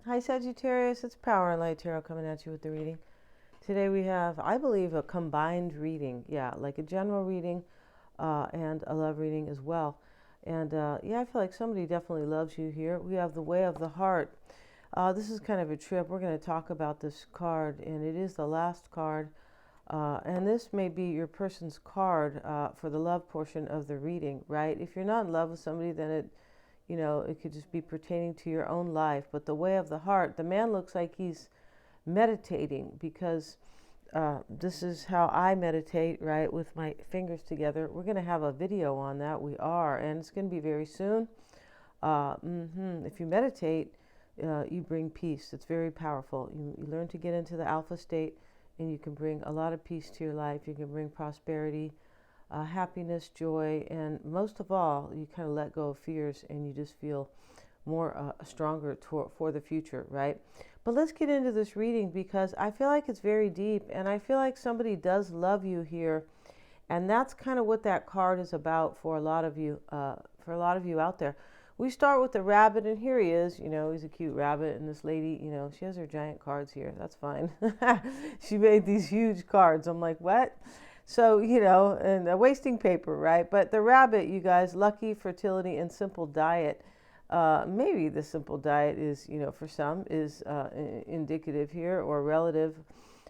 Hi Sagittarius, it's Power and Light Tarot coming at you with the reading. Today we have, I believe, a combined reading. Yeah, like a general reading and a love reading as well. And yeah, I feel like somebody definitely loves you here. We have the Way of the Heart. This is kind of a trip. We're going to talk about this card, and it is the last card. And this may be your person's card for the love portion of the reading, right? If you're not in love with somebody, then it could just be pertaining to your own life. But the Way of the Heart, the man looks like he's meditating because this is how I meditate, right, with my fingers together. We're going to have a video on that. We are, and it's going to be very soon. If you meditate, you bring peace. It's very powerful. You learn to get into the alpha state, and you can bring a lot of peace to your life. You can bring prosperity, happiness, joy, and most of all, you kind of let go of fears and you just feel more stronger for the future, right? But let's get into this reading because I feel like it's very deep and I feel like somebody does love you here. And that's kind of what that card is about for a lot of you, out there. We start with the rabbit, and here he is. He's a cute rabbit, and this lady, she has her giant cards here. That's fine. She made these huge cards. I'm like, what? So, and wasting paper, right? But the rabbit, you guys, lucky, fertility, and simple diet. Maybe the simple diet is, for some, is indicative here or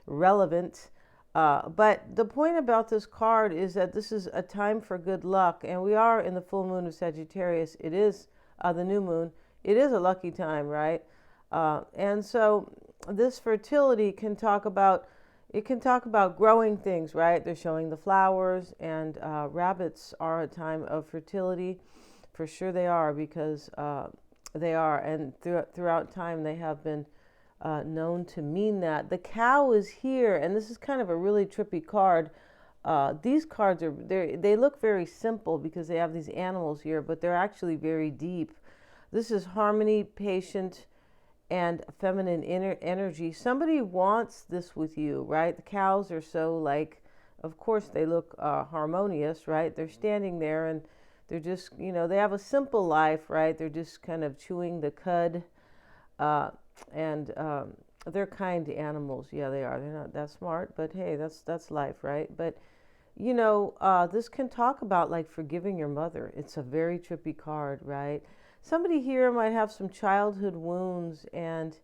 relevant. But the point about this card is that this is a time for good luck, and we are in the full moon of Sagittarius. It is the new moon. It is a lucky time, right? And so this fertility can talk about growing things, right? They're showing the flowers, and rabbits are a time of fertility. For sure they are, because they are, and throughout time they have been known to mean that. The cow is here, and this is kind of a really trippy card. These cards they look very simple because they have these animals here, but they're actually very deep. This is harmony, patient, and feminine energy. Somebody wants this with you, right? The cows are so of course they look harmonious, right? They're standing there and they're just, they have a simple life, right? They're just kind of chewing the cud. And they're kind animals. Yeah, they are. They're not that smart, but hey, that's life, right? But this can talk about like forgiving your mother. It's a very trippy card, right? Somebody here might have some childhood wounds, and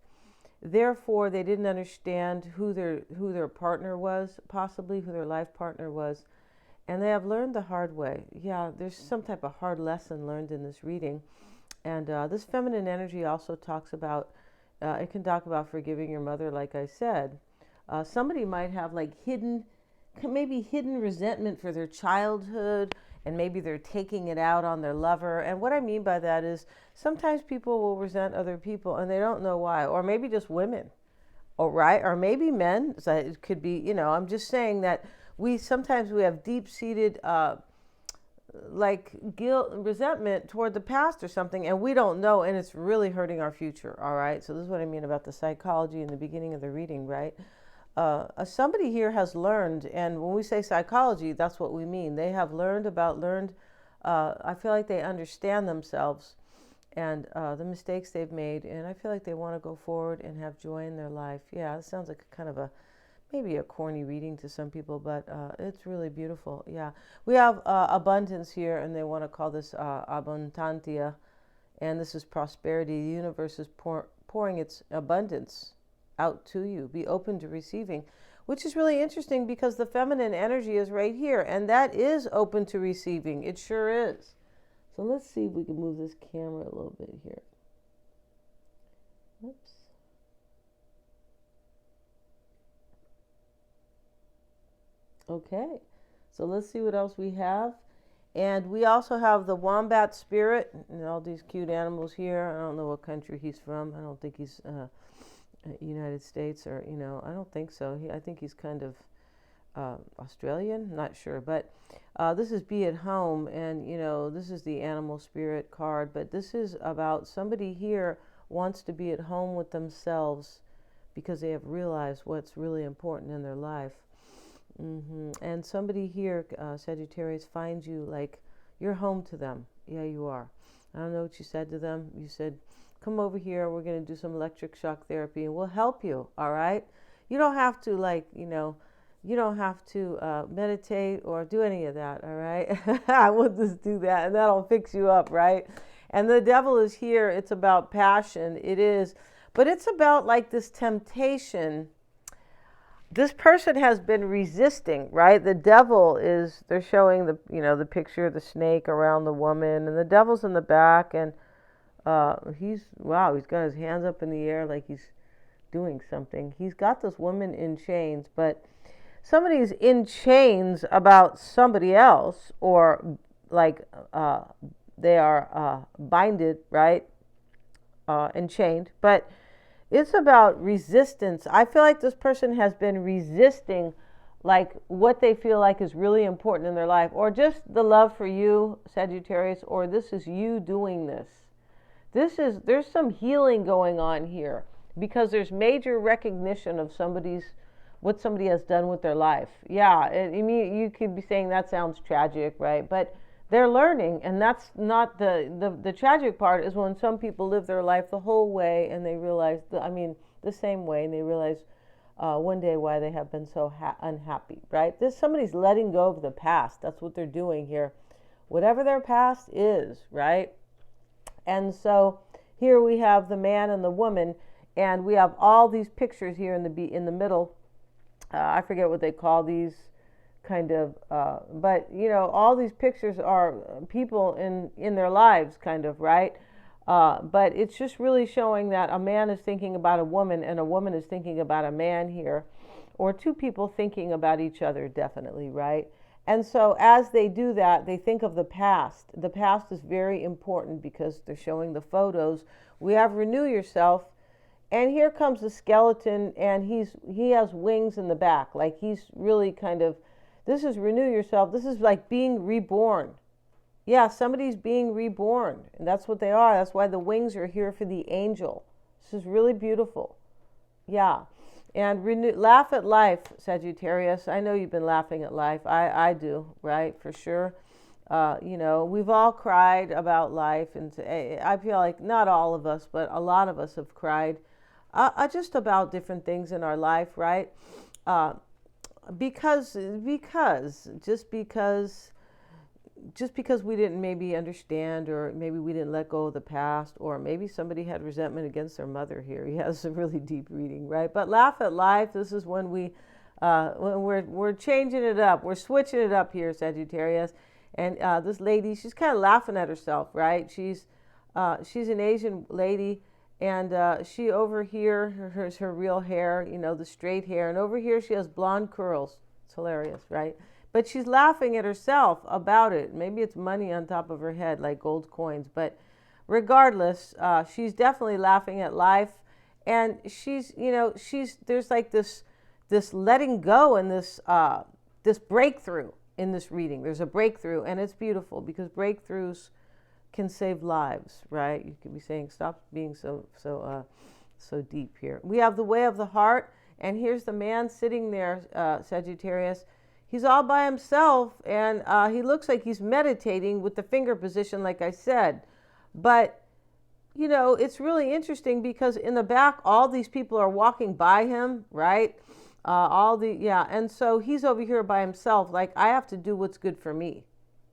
therefore they didn't understand who their partner was, possibly who their life partner was, and they have learned the hard way. Yeah, there's some type of hard lesson learned in this reading, and this feminine energy also talks about. It can talk about forgiving your mother, like I said. Somebody might have maybe hidden resentment for their childhood, and maybe they're taking it out on their lover. And what I mean by that is sometimes people will resent other people and they don't know why, or maybe just women, or right, or maybe men. So it could be, I'm just saying that we sometimes we have deep-seated guilt and resentment toward the past or something, and we don't know, and it's really hurting our future. All right, so this is what I mean about the psychology in the beginning of the reading, right? Somebody here has learned, and when we say psychology, that's what we mean. They have learned. I feel like they understand themselves and the mistakes they've made, and I feel like they want to go forward and have joy in their life. Yeah, it sounds like kind of maybe a corny reading to some people, but it's really beautiful. Yeah, we have abundance here, and they want to call this abundantia, and this is prosperity. The universe is pouring its abundance out to you. Be open to receiving, which is really interesting because the feminine energy is right here, and that is open to receiving. It sure is. So let's see if we can move this camera a little bit here. Oops. Okay, so let's see what else we have. And we also have the wombat spirit and all these cute animals here. I don't know what country he's from. I don't think he's United States, or, I don't think so. I think he's kind of Australian, not sure. But this is Be at Home, and, this is the animal spirit card. But this is about somebody here wants to be at home with themselves because they have realized what's really important in their life. And somebody here, Sagittarius, finds you like you're home to them. Yeah, you are. I don't know what you said to them. You said come over here. We're going to do some electric shock therapy and we'll help you. All right. You don't have to you don't have to meditate or do any of that. All right. I will just do that and that'll fix you up. Right. And the devil is here. It's about passion. It is, but it's about like this temptation. This person has been resisting, right? The devil is, they're showing the picture of the snake around the woman and the devil's in the back and he's got his hands up in the air like he's doing something. He's got this woman in chains, but somebody's in chains about somebody else, or like they are binded, right? And chained. But it's about resistance. I feel like this person has been resisting like what they feel like is really important in their life, or just the love for you, Sagittarius, or this is you doing this. There's some healing going on here because there's major recognition of what somebody has done with their life. Yeah, I mean, you could be saying that sounds tragic, right? But they're learning, and that's not the tragic part is when some people live their life the whole way and they realize, the same way, and they realize one day why they have been so unhappy, right? Somebody's letting go of the past. That's what they're doing here. Whatever their past is, right? And so here we have the man and the woman, and we have all these pictures here in the middle. I forget what they call these kind of, but all these pictures are people in their lives, kind of, right? But it's just really showing that a man is thinking about a woman and a woman is thinking about a man here, or two people thinking about each other, definitely, right? And so as they do that, they think of the past. The past is very important because they're showing the photos. We have Renew Yourself, and here comes the skeleton, and he has wings in the back, like he's really kind of, this is Renew Yourself. This is like being reborn. Yeah, somebody's being reborn, and that's what they are. That's why the wings are here for the angel. This is really beautiful. Yeah. And laugh at life, Sagittarius. I know you've been laughing at life. I do, right? For sure. We've all cried about life, and I feel like not all of us, but a lot of us have cried just about different things in our life, right? Because we didn't maybe understand, or maybe we didn't let go of the past, or maybe somebody had resentment against their mother here. He has some really deep reading, right? But laugh at life. This is when we're changing it up. We're switching it up here, Sagittarius. And this lady, she's kind of laughing at herself, right? She's an Asian lady, and she over here, her real hair, the straight hair, and over here she has blonde curls. It's hilarious, right? But she's laughing at herself about it. Maybe it's money on top of her head, like gold coins. But regardless, she's definitely laughing at life. And there's like this letting go and this breakthrough in this reading. There's a breakthrough, and it's beautiful because breakthroughs can save lives, right? You could be saying, stop being so deep here. We have the way of the heart, and here's the man sitting there, Sagittarius. He's all by himself, and he looks like he's meditating with the finger position, like I said. But, it's really interesting because in the back, all these people are walking by him, right? And so he's over here by himself, like, I have to do what's good for me,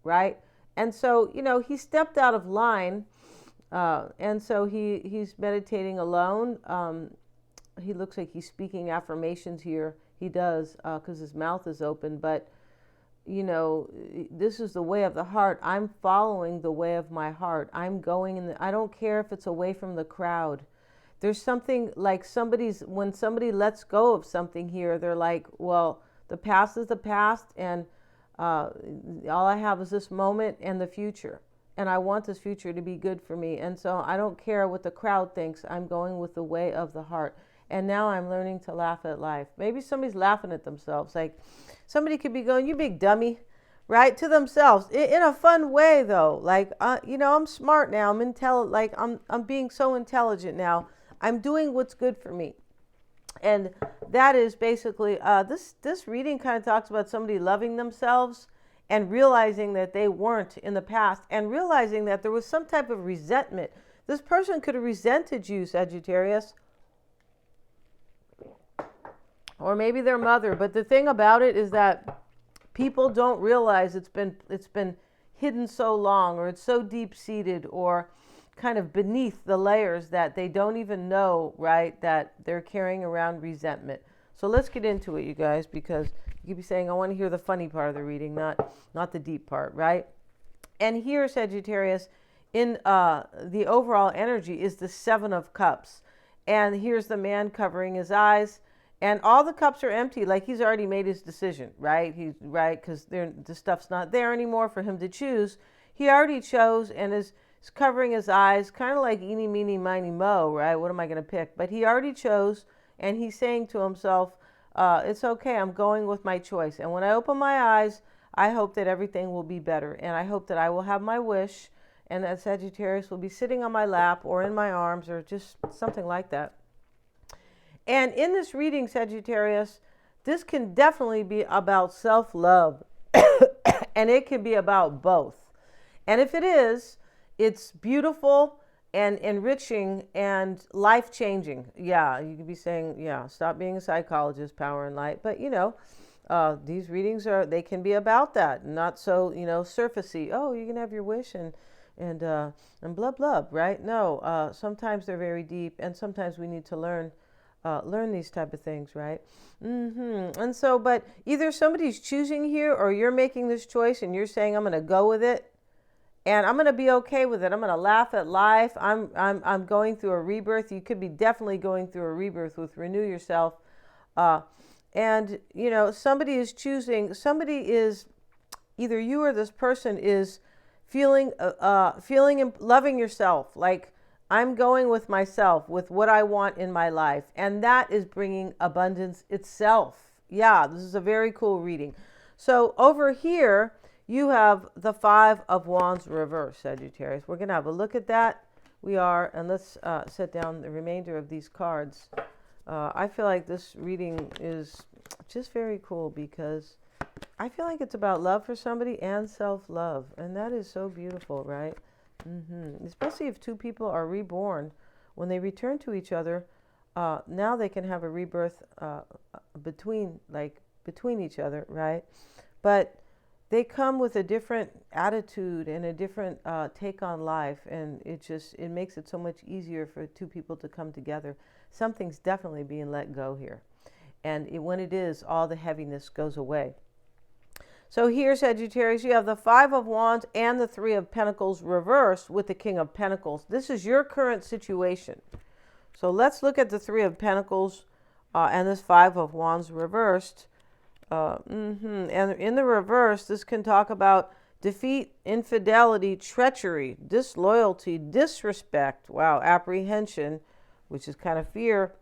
right? And so, he stepped out of line, and so he's meditating alone. He looks like he's speaking affirmations here. He does, because his mouth is open. But, this is the way of the heart. I'm following the way of my heart. I'm going I don't care if it's away from the crowd. There's something like when somebody lets go of something here, they're like, well, the past is the past, and all I have is this moment and the future. And I want this future to be good for me. And so I don't care what the crowd thinks. I'm going with the way of the heart. And now I'm learning to laugh at life. Maybe somebody's laughing at themselves. Like somebody could be going, you big dummy, right? To themselves in a fun way, though. Like, I'm smart now. I'm being so intelligent now. I'm doing what's good for me. And that is basically, this reading kind of talks about somebody loving themselves and realizing that they weren't in the past, and realizing that there was some type of resentment. This person could have resented you, Sagittarius, or maybe their mother. But the thing about it is that people don't realize it's been hidden so long, or it's so deep-seated, or kind of beneath the layers that they don't even know, right, that they're carrying around resentment. So let's get into it, you guys, because you could be saying, I want to hear the funny part of the reading, not the deep part, right? And here, Sagittarius, in the overall energy is the Seven of Cups. And here's the man covering his eyes. And all the cups are empty, like he's already made his decision, right? He's right, because the stuff's not there anymore for him to choose. He already chose and is covering his eyes, kind of like eeny, meeny, miny, mo, right? What am I going to pick? But he already chose, and he's saying to himself, it's okay, I'm going with my choice. And when I open my eyes, I hope that everything will be better. And I hope that I will have my wish, and that Sagittarius will be sitting on my lap or in my arms or just something like that. And in this reading, Sagittarius, this can definitely be about self-love, and it can be about both. And if it is, it's beautiful and enriching and life-changing. Yeah, you could be saying, yeah, stop being a psychologist, power and light. But, these readings they can be about that, not so, surfacey. Oh, you can have your wish and blah, blah, right? No, sometimes they're very deep, and sometimes we need to learn these type of things, right? And so, but either somebody's choosing here, or you're making this choice and you're saying, I'm going to go with it, and I'm going to be okay with it. I'm going to laugh at life. I'm going through a rebirth. You could be definitely going through a rebirth with Renew Yourself. And, somebody is choosing, either you or this person is feeling and loving yourself. Like, I'm going with myself, with what I want in my life. And that is bringing abundance itself. Yeah, this is a very cool reading. So over here, you have the Five of Wands reverse, Sagittarius. We're going to have a look at that. We are, and let's set down the remainder of these cards. I feel like this reading is just very cool, because I feel like it's about love for somebody and self-love. And that is so beautiful, right? Especially if two people are reborn. When they return to each other, now they can have a rebirth between each other, right? But they come with a different attitude and a different take on life, and it makes it so much easier for two people to come together. Something's definitely being let go here, and when it is, all the heaviness goes away. So here, Sagittarius, you have the Five of Wands and the Three of Pentacles reversed with the King of Pentacles. This is your current situation. So let's look at the Three of Pentacles and this Five of Wands reversed. And in the reverse, this can talk about defeat, infidelity, treachery, disloyalty, disrespect, wow, apprehension, which is kind of fear,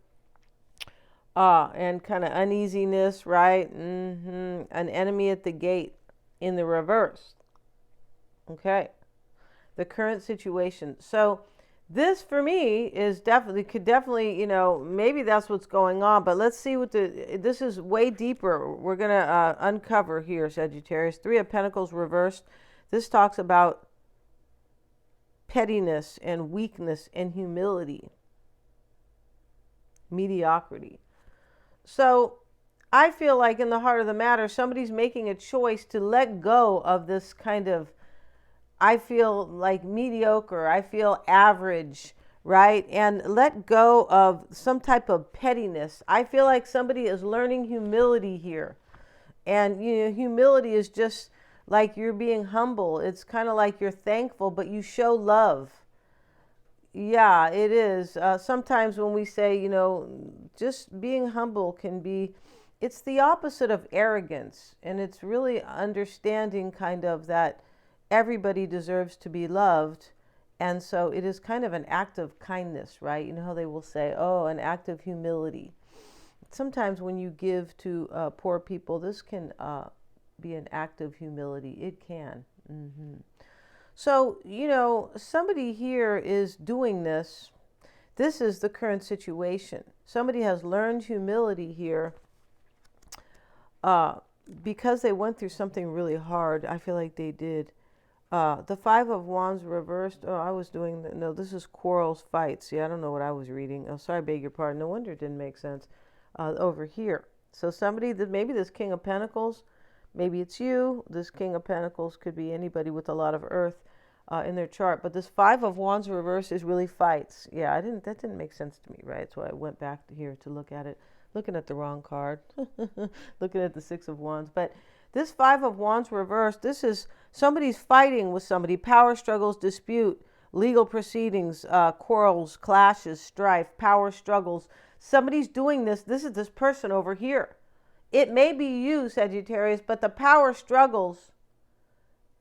and kind of uneasiness, right? An enemy at the gate in the reverse. Okay. The current situation. So this for me is could definitely, maybe that's what's going on, but let's see this is way deeper. We're going to uncover here, Sagittarius. Three of Pentacles reversed. This talks about pettiness and weakness and humility, mediocrity. So I feel like in the heart of the matter, somebody's making a choice to let go of this kind of, I feel like mediocre, I feel average, right? And let go of some type of pettiness. I feel like somebody is learning humility here. And humility is just like you're being humble. It's kind of like you're thankful, but you show love. Yeah, it is. Sometimes when we say, just being humble it's the opposite of arrogance. And it's really understanding kind of that everybody deserves to be loved. And so it is kind of an act of kindness, right? You know how they will say, oh, an act of humility. Sometimes when you give to poor people, this can be an act of humility. It can. So, somebody here is doing this. This is the current situation. Somebody has learned humility here because they went through something really hard. I feel like they did. The Five of Wands reversed. Oh, I was doing no, this is quarrels, fights. Yeah, I don't know what I was reading. Oh, sorry, I beg your pardon. No wonder it didn't make sense. Over here. So somebody that maybe this King of Pentacles, maybe it's you. This King of Pentacles could be anybody with a lot of earth in their chart. But this Five of Wands reverse is really fights. Yeah, that didn't make sense to me, right? So I went back here to look at it, looking at the wrong card, looking at the Six of Wands. But this Five of Wands reverse, this is somebody's fighting with somebody, power struggles, dispute, legal proceedings, quarrels, clashes, strife, power struggles. Somebody's doing this. This is this person over here. It may be you, Sagittarius, but the power struggles,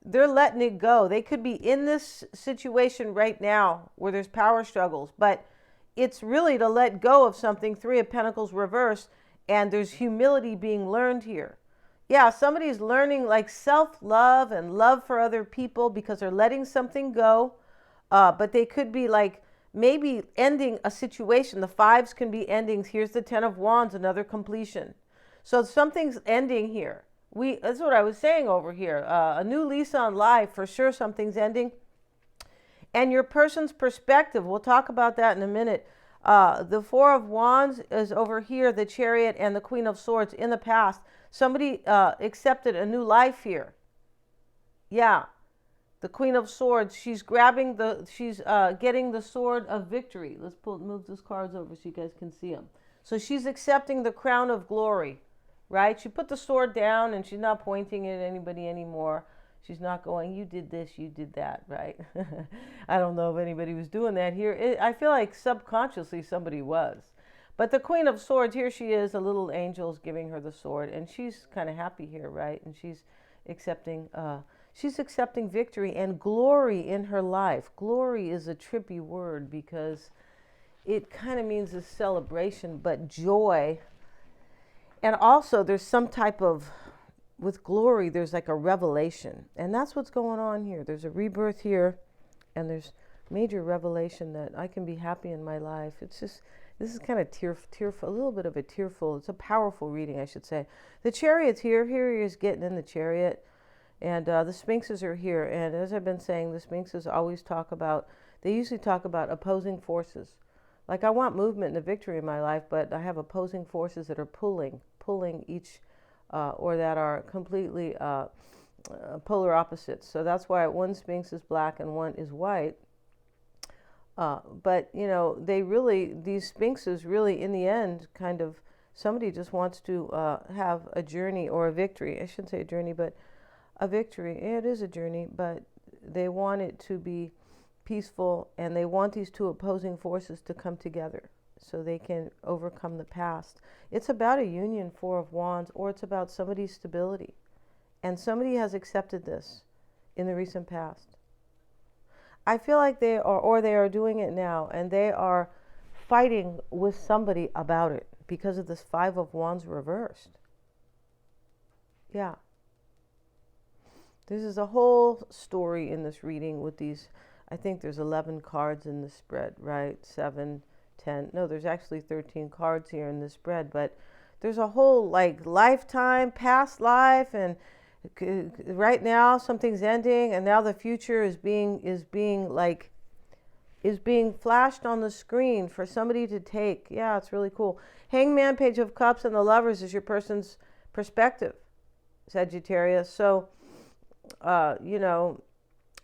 they're letting it go. They could be in this situation right now where there's power struggles, but it's really to let go of something. Three of Pentacles reversed, and there's humility being learned here. Yeah, somebody's learning like self-love and love for other people because they're letting something go, but they could be like maybe ending a situation. The fives can be endings. Here's the Ten of Wands, another completion. So something's ending here. That's what I was saying over here. A new lease on life, for sure something's ending. And your person's perspective, we'll talk about that in a minute. The Four of Wands is over here, the Chariot and the Queen of Swords in the past. Somebody accepted a new life here. Yeah. The Queen of Swords, she's getting the sword of victory. Let's move these cards over so you guys can see them. So she's accepting the crown of glory, right? She put the sword down and she's not pointing it at anybody anymore. She's not going, you did this, you did that, right? I don't know if anybody was doing that here. I feel like subconsciously somebody was. But the Queen of Swords, here she is, a little angel's giving her the sword, and she's kind of happy here, right? And she's accepting victory and glory in her life. Glory is a trippy word because it kind of means a celebration, but joy. And also there's some type of, with glory, there's like a revelation. And that's what's going on here. There's a rebirth here, and there's major revelation that I can be happy in my life. It's just, this is kind of tearful, a little bit of a tearful, it's a powerful reading, I should say. The Chariot's here. Here he is getting in the Chariot. And the Sphinxes are here. And as I've been saying, the Sphinxes always they usually talk about opposing forces. Like I want movement and a victory in my life, but I have opposing forces that are pulling each, or that are completely polar opposites. So that's why one Sphinx is black and one is white. But, you know, these Sphinxes really, in the end, kind of, somebody just wants to have a journey or a victory. I shouldn't say a journey, but a victory. Yeah, it is a journey, but they want it to be peaceful, and they want these two opposing forces to come together so they can overcome the past. It's about a union, Four of Wands, or it's about somebody's stability. And somebody has accepted this in the recent past. I feel like they are doing it now, and they are fighting with somebody about it because of this Five of Wands reversed. Yeah. This is a whole story in this reading with these, I think there's 11 cards in the spread, right? 7, 10. No, there's actually 13 cards here in the spread, but there's a whole like lifetime, past life, and right now something's ending, and now the future is being flashed on the screen for somebody to take. Yeah, it's really cool. Hangman, Page of Cups, and the Lovers is your person's perspective, Sagittarius. So, you know,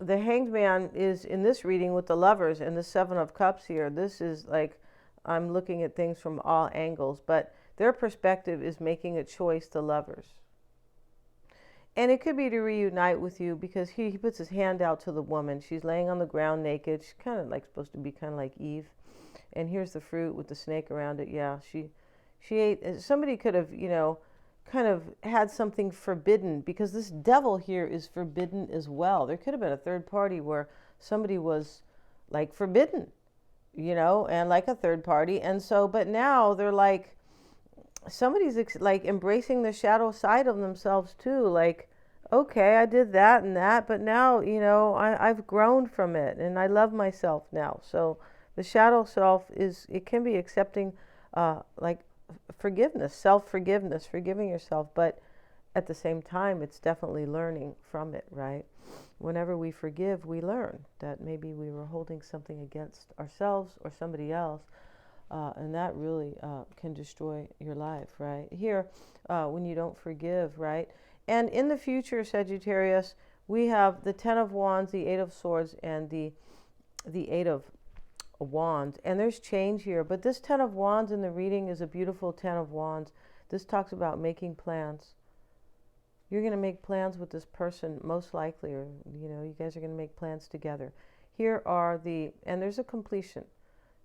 the Hanged Man is in this reading with the Lovers, and the Seven of Cups here. This is like, I'm looking at things from all angles, but their perspective is making a choice, the Lovers. And it could be to reunite with you, because he puts his hand out to the woman. She's laying on the ground naked. She's kind of like supposed to be kind of like Eve. And here's the fruit with the snake around it. Yeah, she ate. Somebody could have, you know, kind of had something forbidden, because this devil here is forbidden as well. There could have been a third party where somebody was like forbidden, you know, and like a third party. And so, but now they're like, somebody's like embracing the shadow side of themselves too. Like, okay, I did that and that, but now, you know, I've grown from it and I love myself now. So the shadow self it can be accepting like forgiveness, self-forgiveness, forgiving yourself. But at the same time, it's definitely learning from it, right? Whenever we forgive, we learn that maybe we were holding something against ourselves or somebody else, and that really can destroy your life, right? Here, when you don't forgive, right? And in the future, Sagittarius, we have the Ten of Wands, the Eight of Swords, and the Eight of Wands. And there's change here, but this Ten of Wands in the reading is a beautiful Ten of Wands. This talks about making plans. You're going to make plans with this person, most likely, or, you know, you guys are going to make plans together. Here are and there's a completion.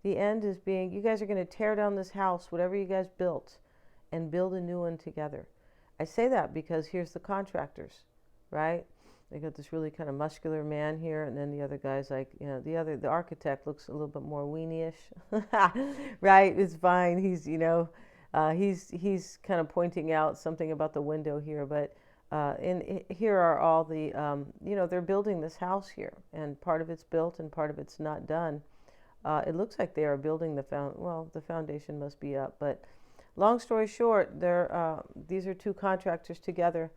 The end is being, you guys are going to tear down this house, whatever you guys built, and build a new one together. I say that because here's the contractors, right? They got this really kind of muscular man here, and then the other guy's like, you know, the architect looks a little bit more weenie-ish, right? It's fine. He's, you know, he's kind of pointing out something about the window here, but here are all the, you know, they're building this house here, and part of it's built and part of it's not done. It looks like they are building the foundation must be up, but long story short, these are two contractors together,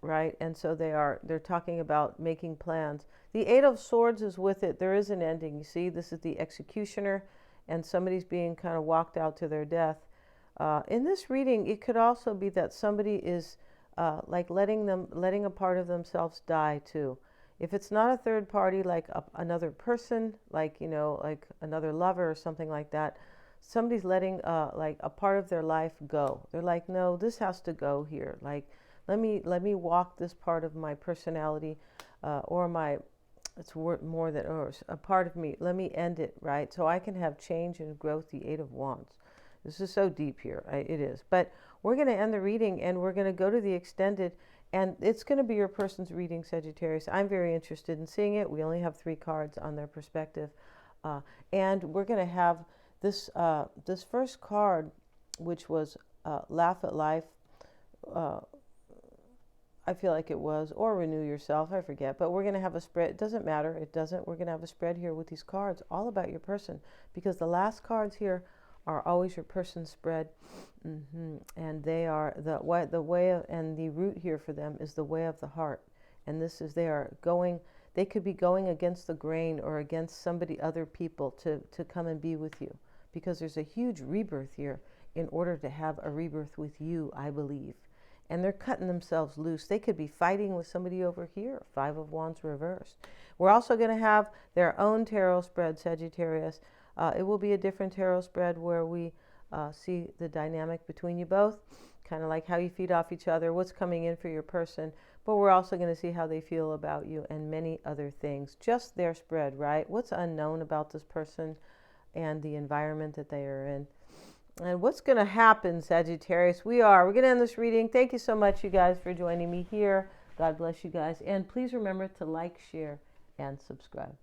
right? And so they're talking about making plans. The Eight of Swords is with it. There is an ending. You see, this is the executioner, and somebody's being kind of walked out to their death. In this reading, it could also be that somebody is like letting a part of themselves die too. If it's not a third party, like another person, like, you know, like another lover or something like that, somebody's letting like a part of their life go. They're like, no, this has to go here. Like, let me walk this part of my personality, or it's more than, or a part of me. Let me end it, right? So I can have change and growth. The Eight of Wands. This is so deep here. It is. But we're going to end the reading, and we're going to go to the extended, and it's going to be your person's reading, Sagittarius. I'm very interested in seeing it. We only have 3 cards on their perspective. And we're going to have this first card, which was Laugh at Life. I feel like it was, or Renew Yourself, I forget. But we're going to have a spread. It doesn't matter. It doesn't. We're going to have a spread here with these cards, all about your person, because the last cards here are always your person's spread. And they are the way of, and the root here for them is the way of the heart. And this is, they could be going against the grain or against other people to come and be with you, because there's a huge rebirth here in order to have a rebirth with you, I believe. And they're cutting themselves loose. They could be fighting with somebody over here. 5 of Wands reversed. We're also going to have their own tarot spread, Sagittarius. It will be a different tarot spread where we see the dynamic between you both, kind of like how you feed off each other, what's coming in for your person. But we're also going to see how they feel about you and many other things. Just their spread, right? What's unknown about this person and the environment that they are in. And what's going to happen, Sagittarius? We're going to end this reading. Thank you so much, you guys, for joining me here. God bless you guys. And please remember to like, share, and subscribe.